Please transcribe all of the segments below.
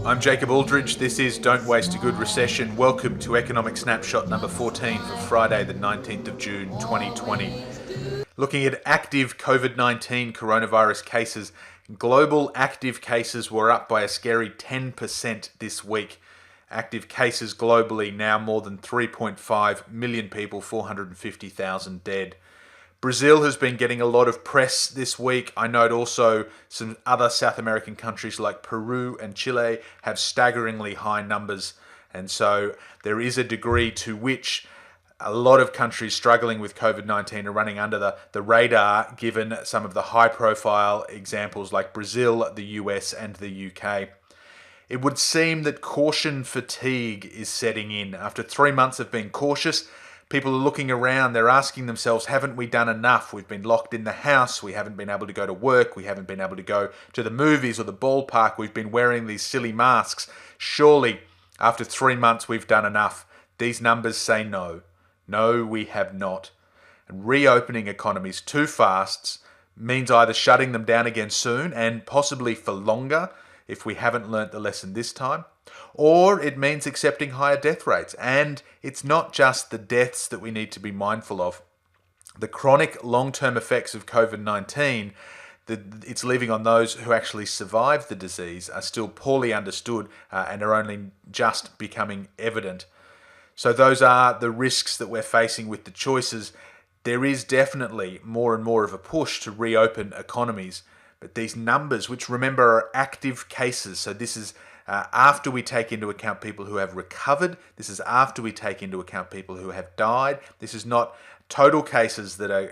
I'm Jacob Aldridge. This is Don't Waste a Good Recession. Welcome to Economic Snapshot number 14 for Friday, the 19th of June, 2020. Looking at active COVID-19 coronavirus cases, global active cases were up by a scary 10% this week. Active cases globally now more than 3.5 million people, 450,000 dead. Brazil has been getting a lot of press this week. I note also some other South American countries like Peru and Chile have staggeringly high numbers. And so there is a degree to which a lot of countries struggling with COVID-19 are running under the radar, given some of the high-profile examples like Brazil, the US, and the UK. It would seem that caution fatigue is setting in. After 3 months of being cautious, people are looking around, they're asking themselves, haven't we done enough? We've been locked in the house, we haven't been able to go to work, we haven't been able to go to the movies or the ballpark, we've been wearing these silly masks. Surely, after 3 months, we've done enough. These numbers say no. No, we have not. And reopening economies too fast means either shutting them down again soon and possibly for longer if we haven't learnt the lesson this time, or it means accepting higher death rates. And it's not just the deaths that we need to be mindful of. The chronic long-term effects of COVID-19 that it's leaving on those who actually survive the disease are still poorly understood and are only just becoming evident. So those are the risks that we're facing with the choices. There is definitely more and more of a push to reopen economies. But these numbers, which remember are active cases, so this is after we take into account people who have recovered, this is after we take into account people who have died, this is not total cases that are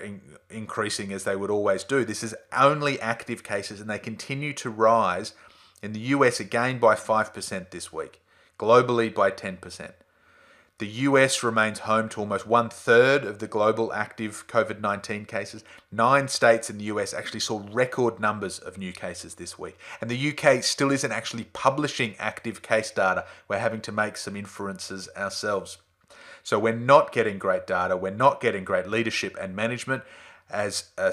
increasing as they would always do, this is only active cases, and they continue to rise in the US again by 5% this week, globally by 10%. The US remains home to almost 1/3 of the global active COVID-19 cases. 9 states in the US actually saw record numbers of new cases this week. And the UK still isn't actually publishing active case data. We're having to make some inferences ourselves. So we're not getting great data. We're not getting great leadership and management. As a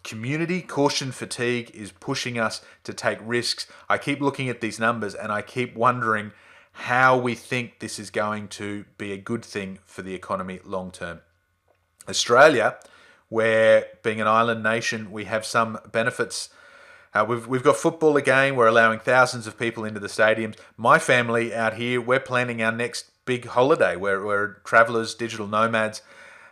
community, caution fatigue is pushing us to take risks. I keep looking at these numbers and I keep wondering how we think this is going to be a good thing for the economy long term. Australia, where being an island nation, we have some benefits. We've got football again. We're allowing thousands of people into the stadiums. My family out here, we're planning our next big holiday. We're travellers, digital nomads.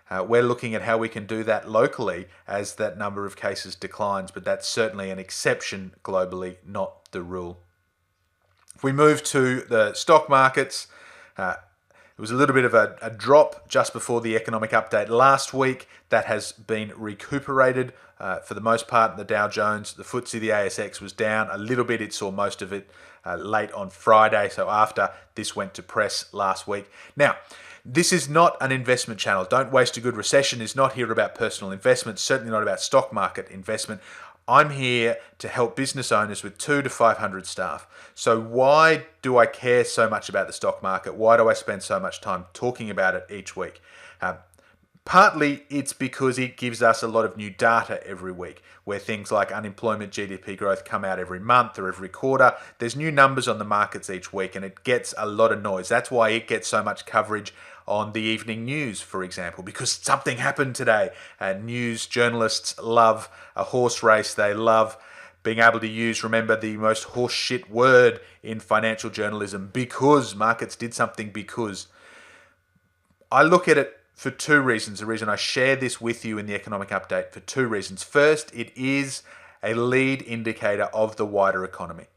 We're looking at how we can do that locally as that number of cases declines, but that's certainly an exception globally, not the rule. If we move to the stock markets, it was a little bit of a drop just before the economic update last week. That has been recuperated for the most part. The Dow Jones, the FTSE, the ASX was down a little bit. It saw most of it late on Friday, so after this went to press last week. Now, this is not an investment channel. Don't Waste a Good Recession is not here about personal investment, certainly not about stock market investment. I'm here to help business owners with 200 to 500 staff. So why do I care so much about the stock market? Why do I spend so much time talking about it each week? Partly it's because it gives us a lot of new data every week, where things like unemployment, GDP growth come out every month or every quarter. There's new numbers on the markets each week and it gets a lot of noise. That's why it gets so much coverage on the evening news, for example, because something happened today. News journalists love a horse race. They love being able to use, remember, the most horse shit word in financial journalism, because markets did something because. I look at it for 2 reasons. The reason I share this with you in the economic update for 2 reasons. First, it is a lead indicator of the wider economy.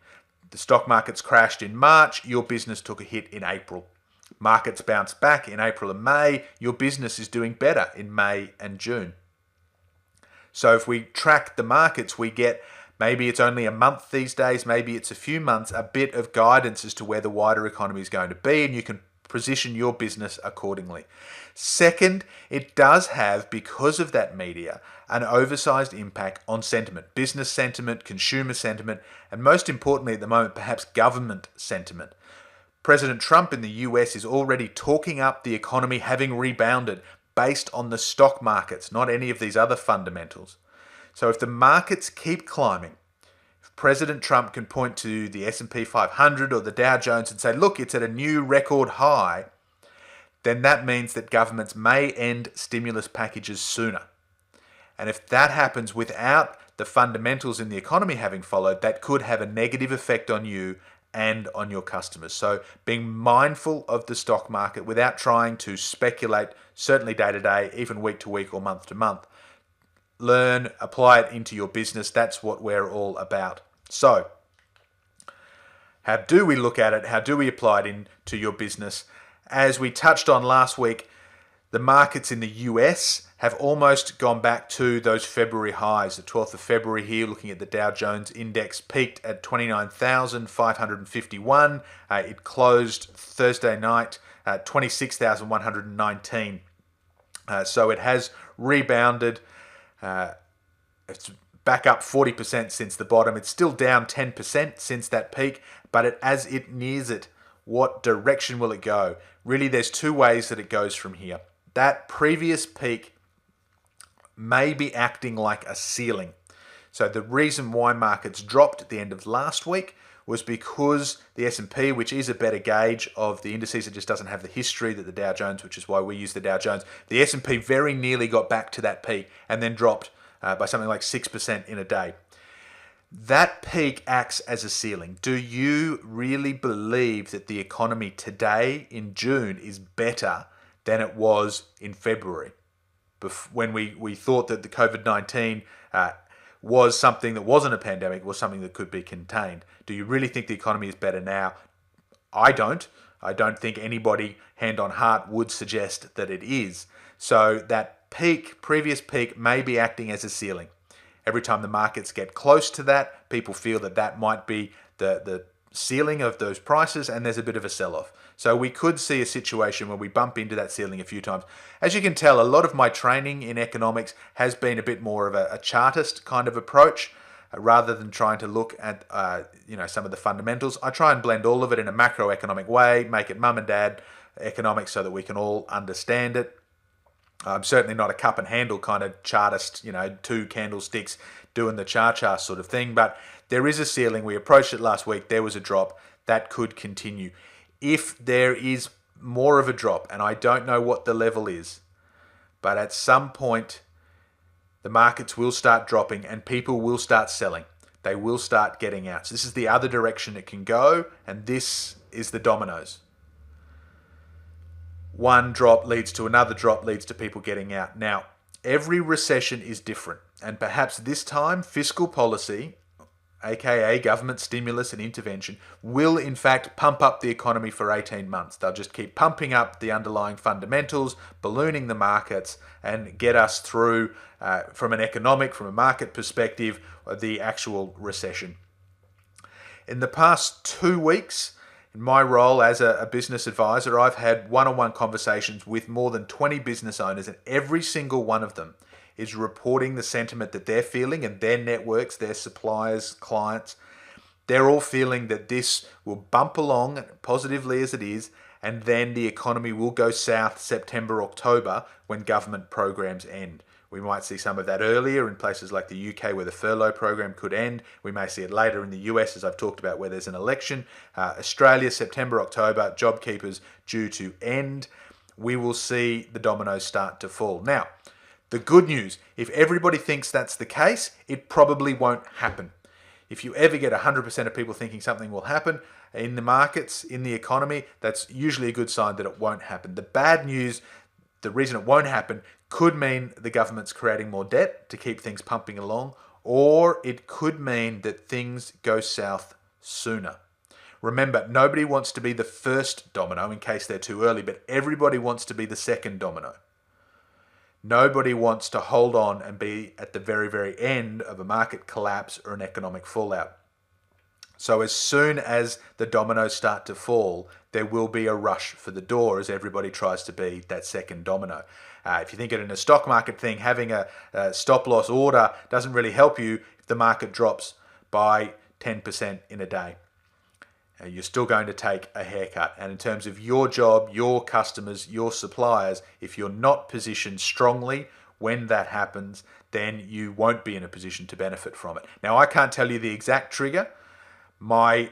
The stock markets crashed in March. Your business took a hit in April. Markets bounce back in April and May. Your business is doing better in May and June. So if we track the markets, we get, maybe it's only a month these days, maybe it's a few months, a bit of guidance as to where the wider economy is going to be, and you can position your business accordingly. Second, it does have, because of that media, an oversized impact on sentiment, business sentiment, consumer sentiment, and most importantly at the moment, perhaps government sentiment. President Trump in the US is already talking up the economy having rebounded based on the stock markets, not any of these other fundamentals. So if the markets keep climbing, if President Trump can point to the S&P 500 or the Dow Jones and say, look, it's at a new record high, then that means that governments may end stimulus packages sooner. And if that happens without the fundamentals in the economy having followed, that could have a negative effect on you and on your customers. So being mindful of the stock market without trying to speculate, certainly day to day, even week to week or month to month. Learn, apply it into your business. That's what we're all about. So how do we look at it? How do we apply it into your business? As we touched on last week, the markets in the US have almost gone back to those February highs. The 12th of February here, looking at the Dow Jones index, peaked at 29,551. It closed Thursday night at 26,119. So it has rebounded. It's back up 40% since the bottom. It's still down 10% since that peak, but as it nears it, what direction will it go? Really, there's two ways that it goes from here. That previous peak may be acting like a ceiling. So the reason why markets dropped at the end of last week was because the S&P, which is a better gauge of the indices, it just doesn't have the history that the Dow Jones, which is why we use the Dow Jones, the S&P very nearly got back to that peak and then dropped by something like 6% in a day. That peak acts as a ceiling. Do you really believe that the economy today in June is better than it was in February, when we thought that the COVID-19 was something that wasn't a pandemic, was something that could be contained? Do you really think the economy is better now? I don't. I don't think anybody, hand on heart, would suggest that it is. So that peak, previous peak, may be acting as a ceiling. Every time the markets get close to that, people feel that that might be the ceiling of those prices, and there's a bit of a sell-off. So we could see a situation where we bump into that ceiling a few times. As you can tell, a lot of my training in economics has been a bit more of a chartist kind of approach, rather than trying to look at some of the fundamentals. I try and blend all of it in a macroeconomic way, make it mum and dad economics so that we can all understand it. I'm certainly not a cup and handle kind of chartist, two candlesticks doing the cha-cha sort of thing, but there is a ceiling. We approached it last week. There was a drop. That could continue. If there is more of a drop, and I don't know what the level is, but at some point the markets will start dropping and people will start selling. They will start getting out. So this is the other direction it can go, and this is the dominoes. One drop leads to another drop, leads to people getting out. Now, every recession is different, and perhaps this time fiscal policy, aka government stimulus and intervention, will in fact pump up the economy for 18 months. They'll just keep pumping up the underlying fundamentals, ballooning the markets, and get us through, from a market perspective, the actual recession. In the past 2 weeks, in my role as a business advisor, I've had one-on-one conversations with more than 20 business owners, and every single one of them is reporting the sentiment that they're feeling, and their networks, their suppliers, clients, they're all feeling that this will bump along positively as it is, and then the economy will go south September, October, when government programs end. We might see some of that earlier in places like the UK, where the furlough program could end. We may see it later in the US, as I've talked about, where there's an election. Australia, September, October, JobKeeper's due to end. We will see the dominoes start to fall. Now, the good news, if everybody thinks that's the case, it probably won't happen. If you ever get 100% of people thinking something will happen in the markets, in the economy, that's usually a good sign that it won't happen. The bad news, the reason it won't happen, could mean the government's creating more debt to keep things pumping along, or it could mean that things go south sooner. Remember, nobody wants to be the first domino in case they're too early, but everybody wants to be the second domino. Nobody wants to hold on and be at the very, very end of a market collapse or an economic fallout. So as soon as the dominoes start to fall, there will be a rush for the door as everybody tries to be that second domino. If you think it in a stock market thing, having a stop loss order doesn't really help you if the market drops by 10% in a day. You're still going to take a haircut. And in terms of your job, your customers, your suppliers, if you're not positioned strongly when that happens, then you won't be in a position to benefit from it. Now, I can't tell you the exact trigger. My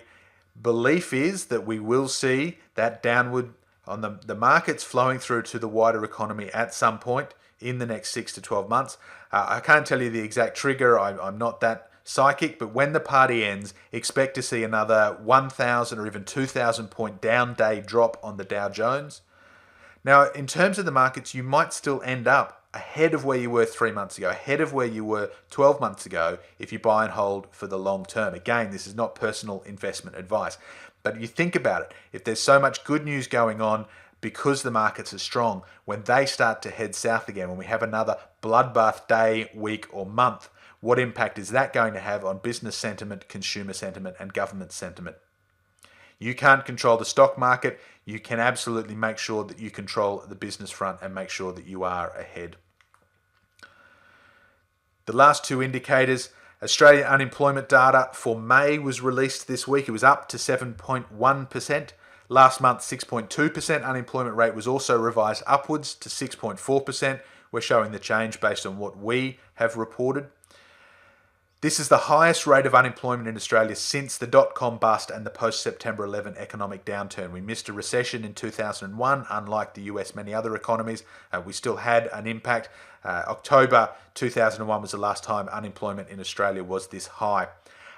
belief is that we will see that downward on the markets flowing through to the wider economy at some point in the next 6 to 12 months. I can't tell you the exact trigger. I'm not that psychic, but when the party ends, expect to see another 1,000 or even 2,000 point down day drop on the Dow Jones. Now, in terms of the markets, you might still end up ahead of where you were 3 months ago, ahead of where you were 12 months ago if you buy and hold for the long term. Again, this is not personal investment advice, but you think about it. If there's so much good news going on because the markets are strong, when they start to head south again, when we have another bloodbath day, week, or month, what impact is that going to have on business sentiment, consumer sentiment, and government sentiment? You can't control the stock market. You can absolutely make sure that you control the business front and make sure that you are ahead. The last two indicators, Australian unemployment data for May was released this week. It was up to 7.1%. Last month, 6.2% unemployment rate was also revised upwards to 6.4%. We're showing the change based on what we have reported. This is the highest rate of unemployment in Australia since the dot-com bust and the post-September 11 economic downturn. We missed a recession in 2001, unlike the US, many other economies. We still had an impact. October 2001 was the last time unemployment in Australia was this high.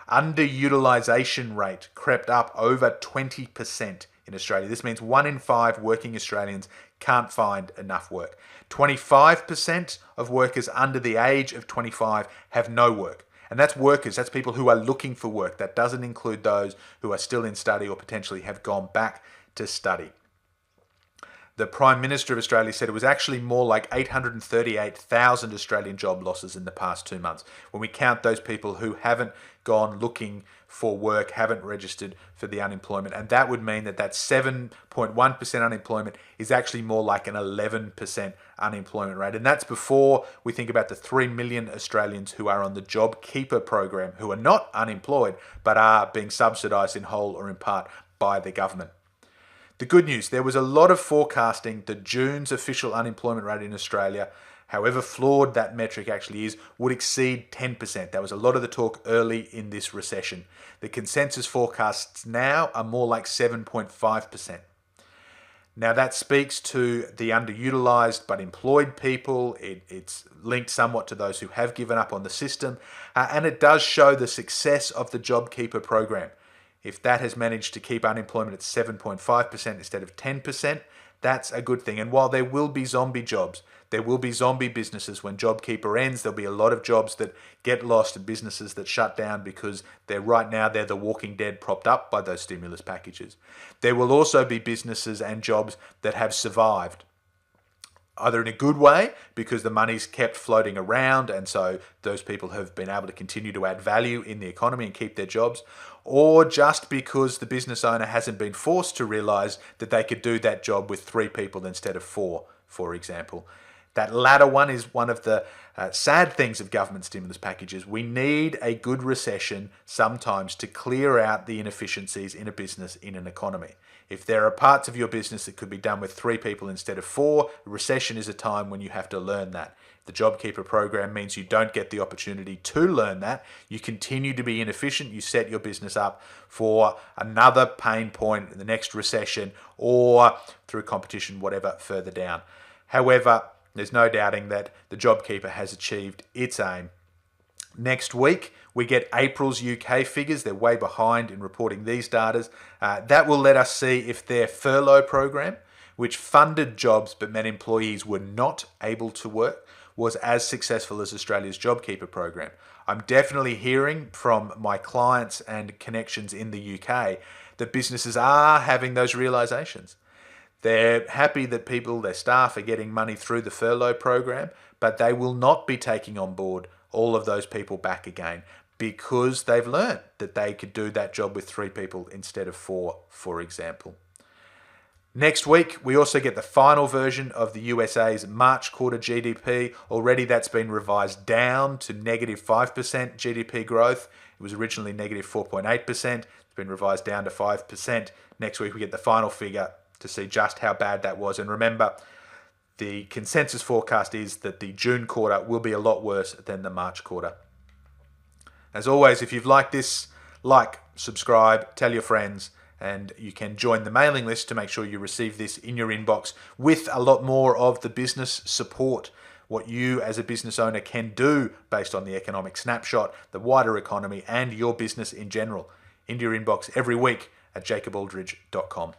Underutilisation rate crept up over 20% in Australia. This means 1 in 5 working Australians can't find enough work. 25% of workers under the age of 25 have no work. And that's workers, that's people who are looking for work. That doesn't include those who are still in study or potentially have gone back to study. The Prime Minister of Australia said it was actually more like 838,000 Australian job losses in the past 2 months. When we count those people who haven't gone looking for work, haven't registered for the unemployment. And that would mean that 7.1% unemployment is actually more like an 11% unemployment rate. And that's before we think about the 3 million Australians who are on the JobKeeper program, who are not unemployed, but are being subsidised in whole or in part by the government. The good news, there was a lot of forecasting that June's official unemployment rate in Australia, however flawed that metric actually is, would exceed 10%. That was a lot of the talk early in this recession. The consensus forecasts now are more like 7.5%. Now that speaks to the underutilised but employed people. It's linked somewhat to those who have given up on the system. And it does show the success of the JobKeeper program. If that has managed to keep unemployment at 7.5% instead of 10%, that's a good thing. And while there will be zombie jobs, there will be zombie businesses when JobKeeper ends. There'll be a lot of jobs that get lost and businesses that shut down because they're the walking dead propped up by those stimulus packages. There will also be businesses and jobs that have survived, either in a good way because the money's kept floating around and so those people have been able to continue to add value in the economy and keep their jobs, or just because the business owner hasn't been forced to realise that they could do that job with 3 people instead of 4, for example. That latter one is one of the sad things of government stimulus packages. We need a good recession sometimes to clear out the inefficiencies in a business, in an economy. If there are parts of your business that could be done with 3 people instead of 4, a recession is a time when you have to learn that. The JobKeeper program means you don't get the opportunity to learn that. You continue to be inefficient. You set your business up for another pain point in the next recession or through competition, whatever, further down. However, there's no doubting that the JobKeeper has achieved its aim. Next week, we get April's UK figures. They're way behind in reporting these data. That will let us see if their furlough program, which funded jobs but meant employees were not able to work, was as successful as Australia's JobKeeper program. I'm definitely hearing from my clients and connections in the UK that businesses are having those realizations. They're happy that their staff are getting money through the furlough program, but they will not be taking on board all of those people back again because they've learned that they could do that job with 3 people instead of 4, for example. Next week, we also get the final version of the USA's March quarter GDP. Already that's been revised down to negative 5% GDP growth. It was originally negative 4.8%. It's been revised down to 5%. Next week, we get the final figure to see just how bad that was. And remember, The consensus forecast is that the June quarter will be a lot worse than the March quarter. As always, if you've liked this, like, subscribe, tell your friends, and you can join the mailing list to make sure you receive this in your inbox with a lot more of the business support, what you as a business owner can do based on the economic snapshot, the wider economy, and your business in general, into your inbox every week at jacobaldridge.com.